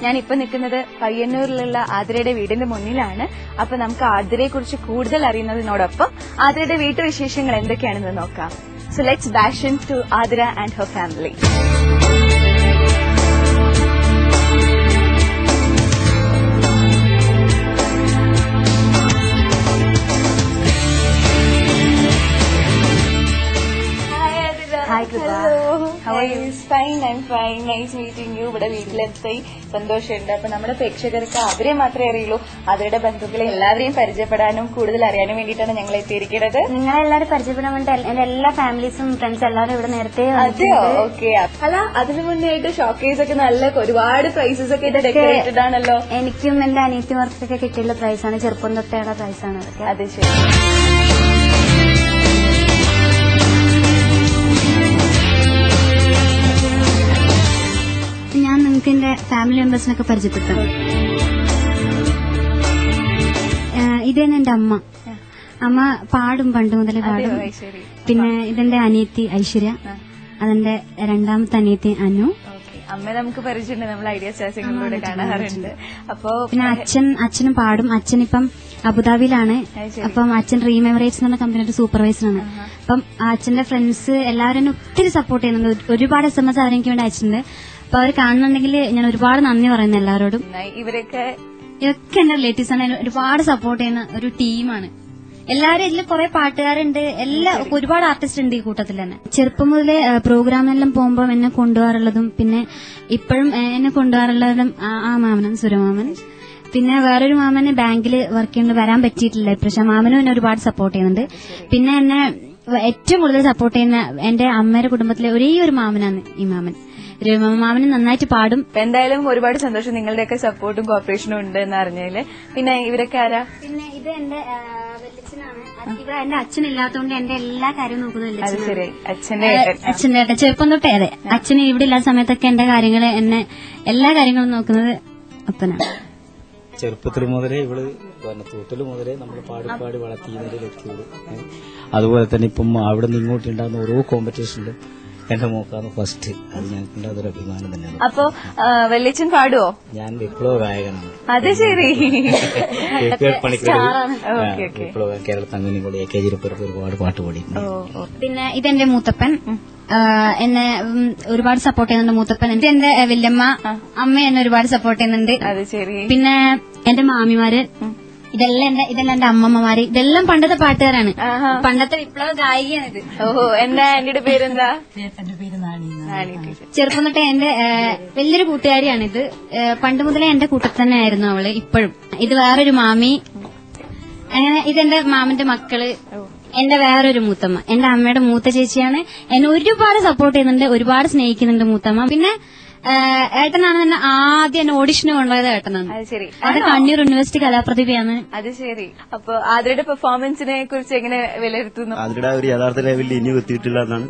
ഞാനിപ്പോ നിൽക്കുന്നത് പയ്യന്നൂരിലുള്ള ആതിരയുടെ വീടിന്റെ മുന്നിലാണ്. അപ്പൊ നമുക്ക് ആതിരയെ കുറിച്ച് കൂടുതൽ അറിയുന്നതിനോടൊപ്പം ആതിരയുടെ വീട്ടുവിശേഷങ്ങൾ എന്തൊക്കെയാണെന്ന് നോക്കാം. So let's bash into Adira and her family. Hi, Kripa. Hello. How are you? Fine, I'm fine. Nice meeting you. ഇവിടെ വീട്ടിലെത്തി സന്തോഷമുണ്ട്. അപ്പൊ നമ്മുടെ പ്രേക്ഷകർക്ക് അവരെ മാത്രമേ അറിയുള്ളൂ. അവരുടെ ബന്ധുക്കളെ എല്ലാവരെയും പരിചയപ്പെടാനും കൂടുതൽ അറിയാനും വേണ്ടിയിട്ടാണ് ഞങ്ങൾ എത്തിയിരിക്കുന്നത്. നിങ്ങളെല്ലാവരും പരിചയപ്പെടാൻ വേണ്ടി എന്റെ എല്ലാ ഫാമിലീസും ഫ്രണ്ട്സ് എല്ലാവരും ഇവിടെ നേരത്തെ. അതെയോ? ഓക്കെ. അല്ല, അതിനു മുന്നേ ആയിട്ട് ഷോക്കേസ് ഒക്കെ നല്ല ഒരുപാട് പ്രൈസസ് ഒക്കെ ഡെക്കറേറ്റഡ് ആണല്ലോ. എനിക്കും എന്റെ അനിയത്തിമാർക്കൊക്കെ കിട്ടിയുള്ള പ്രൈസാണ്, ചെറുപ്പം തൊട്ടേയുള്ള പ്രൈസാണ് അതൊക്കെ. അത് ശരി. ഞാൻ നിങ്ങൾക്ക് എന്റെ ഫാമിലി മെമ്പേഴ്സിനൊക്കെ പരിചയപ്പെട്ടു. ഇത് തന്നെ എന്റെ അമ്മ പാടും, പണ്ട് മുതലേ പാടും. പിന്നെ ഇതെന്റെ അനിയത്തി ഐശ്വര്യ, അതെന്റെ രണ്ടാമത്തെ അനിയത്തി അനു. അമ്മ നമുക്ക് പരിചയമുണ്ട്, നമ്മൾ ഐഡിയ സ്റ്റാർസിംഗിലൂടെ കാണാറുണ്ട്. അപ്പൊ പിന്നെ അച്ഛനും പാടും. അച്ഛനിപ്പം അബുദാബിയിലാണ്. അപ്പം അച്ഛൻ റീമെമറേറ്റ്സ് എന്ന് പറഞ്ഞ കമ്പനിയുടെ സൂപ്പർവൈസറാണ്. അപ്പം അച്ഛന്റെ ഫ്രണ്ട്സ് എല്ലാവരും ഒത്തിരി സപ്പോർട്ട് ചെയ്യുന്നുണ്ട്. ഒരുപാട് SMS അവരെനിക്ക് വേണ്ടി അയച്ചിട്ടുണ്ട്. അപ്പൊ അവർ കാണുന്നുണ്ടെങ്കിൽ ഞാൻ ഒരുപാട് നന്ദി പറയുന്നു എല്ലാവരോടും. ഇതൊക്കെ എന്റെ റിലേറ്റീവ്സ് ആണ്, ഒരുപാട് സപ്പോർട്ട് ചെയ്യുന്ന ഒരു ടീമാണ്. എല്ലാവരും ഇതിൽ കുറെ പാട്ടുകാരുണ്ട്, ഒരുപാട് ആർട്ടിസ്റ്റ് ഉണ്ട് ഈ കൂട്ടത്തിൽ തന്നെ. ചെറുപ്പം മുതലേ പ്രോഗ്രാമെല്ലാം പോകുമ്പോൾ എന്നെ കൊണ്ടുപോകാറുള്ളതും പിന്നെ ഇപ്പോഴും എന്നെ കൊണ്ടുപോകാറുള്ളതും ആ മാമനാണ്, സുരമാമൻ. പിന്നെ വേറൊരു മാമന് ബാങ്കിൽ വർക്ക് ചെയ്യുന്നത് വരാൻ പറ്റിയിട്ടില്ല ഇപ്രാവശ്യം. മാമനും എന്നെ ഒരുപാട് സപ്പോർട്ട് ചെയ്യുന്നുണ്ട്. പിന്നെ എന്നെ ഏറ്റവും കൂടുതൽ സപ്പോർട്ട് ചെയ്യുന്ന എന്റെ അമ്മയുടെ കുടുംബത്തിലെ ഒരേ ഒരു മാമനാണ് ഈ മാമൻ. മാമന് നന്നായിട്ട് പാടും. എന്തായാലും ഒരുപാട് സന്തോഷം നിങ്ങളുടെയൊക്കെ സപ്പോർട്ടും കോപ്പറേഷനും ഉണ്ട് എന്ന് അറിഞ്ഞതില്. പിന്നെ ഇവരൊക്കെ ആരാ? പിന്നെ ഇത് എന്റെ വല്യച്ഛനാണ്. ഇവിടെ എന്റെ അച്ഛനില്ലാത്തതുകൊണ്ട് എന്റെ എല്ലാ കാര്യവും നോക്കുന്നത് അച്ഛന്റെ ഏട്ടൻ. ചെറുപ്പം തൊട്ടേ അതെ, അച്ഛന് ഇവിടെ ഇല്ലാത്ത സമയത്തൊക്കെ എന്റെ കാര്യങ്ങള് എല്ലാ കാര്യങ്ങളും നോക്കുന്നത് അപ്പനാണ്. ചെറുപ്പത്തിൽ മുതലേ ഇവള് തൂട്ടല് മുതലേ നമ്മൾ പാടി വളർത്തിയതിലെത്തിയുള്ളൂ. അതുപോലെ തന്നെ ഇപ്പം അവിടെ നിന്ന് ഇങ്ങോട്ട് ഉണ്ടാകുന്ന ഓരോ കോമ്പറ്റീഷനിലും എന്റെ മോക്കാണ് ഫസ്റ്റ്. അത് ഞങ്ങൾക്ക് അതൊരു അഭിമാനം തന്നെയാണ്. അപ്പൊ വല്യച്ഛൻ പാടുവോ? ഞാൻ വിപ്ലവ ഗായകനാണ്. അത് ശരി. വിപ്ലവ കേരളത്തിൽ അങ്ങനെ കൂടി AK ജിരപ്പുറത്ത് ഒരുപാട് പാട്ട് പാടി. പിന്നെ ഇതെന്റെ മൂത്തപ്പൻ, എന്നെ ഒരുപാട് സപ്പോർട്ട് ചെയ്യുന്നുണ്ട് മൂത്തപ്പൻ. എന്റെ വല്യമ്മ, അമ്മ എന്നെ ഒരുപാട് സപ്പോർട്ട് ചെയ്യുന്നുണ്ട്. അത് ശരി. പിന്നെ എന്റെ മാമിമാര്, ഇതെല്ലാം എന്റെ അമ്മമ്മമാര്, ഇതെല്ലാം പണ്ടത്തെ പാട്ടുകാരാണ്, പണ്ടത്തെ വിപ്ലവ ഗായികയാണിത്. ഓഹോ. എന്റെ ആന്റിയുടെ പേരെന്താ? എന്റെ പേര് നാണി. ചെറുപ്പം തൊട്ടേ എന്റെ വലിയൊരു കൂട്ടുകാരിയാണിത്. പണ്ട് മുതലേ എന്റെ കൂട്ടത്തിൽ തന്നെ ആയിരുന്നു അവള്, ഇപ്പോഴും. ഇത് വേറൊരു മാമി. അങ്ങനെ ഇതെന്റെ മാമന്റെ മക്കള്. എന്റെ വേറൊരു മൂത്തമ്മ, എന്റെ അമ്മയുടെ മൂത്ത ചേച്ചിയാണ്. എന്നെ ഒരുപാട് സപ്പോർട്ട് ചെയ്യുന്നുണ്ട്, ഒരുപാട് സ്നേഹിക്കുന്നുണ്ട് മൂത്തമ്മ. പിന്നെ ഏട്ടനാണ് എന്നെ ആദ്യം എന്നെ ഓഡിഷന് കൊണ്ടുപോയത് ഏട്ടനാണ്. അത് ശരി. അത് കണ്ണൂർ യൂണിവേഴ്സിറ്റി കലാപ്രതിഭയാണ്. അത് ശരി. അപ്പൊ ആതിരയുടെ പെർഫോമൻസിനെ കുറിച്ച് എങ്ങനെ വിലയിരുത്തുന്നു? ആതിരയുടെ ഒരു യഥാർത്ഥ ലെവലിൽ ഇനിയും എത്തിയിട്ടില്ല എന്നാണ്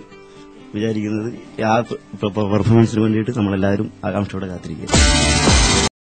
വിചാരിക്കുന്നത്. ആ പെർഫോമൻസിന് വേണ്ടിയിട്ട് നമ്മളെല്ലാവരും ആകാംക്ഷയോടെ കാത്തിരിക്കുക.